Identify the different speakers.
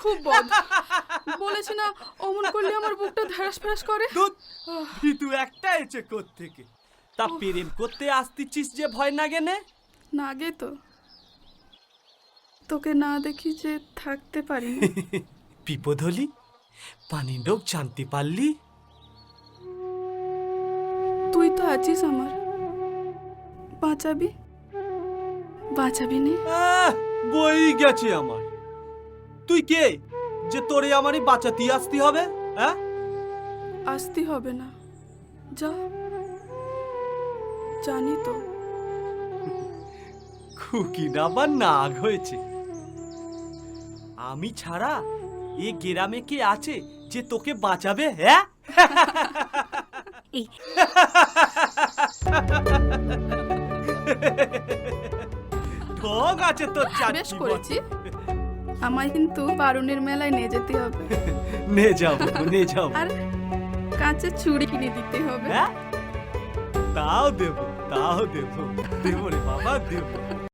Speaker 1: খুব বদ। বলেছি না অমন করলে আমার বুকটা ধ্যারাস ফ্যারাস করে।
Speaker 2: দুধ ভিতু একটা এসে কোত্থেকে তা প্রেম করতে আসতেছিস যে ভয় না গেনে?
Speaker 1: না গে তো, তোকে না দেখি যে থাকতে পারি না।
Speaker 2: বিপদ হলি পানি লোক জানতে পারলি?
Speaker 1: তুই তো আছিস আমার, বাঁচাবি বাঁচাবি নে।
Speaker 2: বই গেছে আমার। তুই কে যে তোরে আমারই বাঁচাতে আসতে হবে? হ্যাঁ,
Speaker 1: আসতে হবে না, যা, জানি তো।
Speaker 2: খুকি না বা নাগ হয়েছে। আমি ছাড়া এ গ্রামে কে আছে যে তোকে বাঁচাবে? হ্যাঁ,
Speaker 3: এই
Speaker 2: ঢং আছে তোর
Speaker 1: বেশ
Speaker 2: চারটি বল।
Speaker 1: করেছি, আমায় কিন্তু বারুণের মেলায় নিয়ে যেতে হবে,
Speaker 2: নে যাবো নে যাবো।
Speaker 1: আর কাঁচের চুড়ি কিনে দিতে হবে।
Speaker 2: হ্যাঁ, তাও দেবো দেবো রে বাবা দেবো।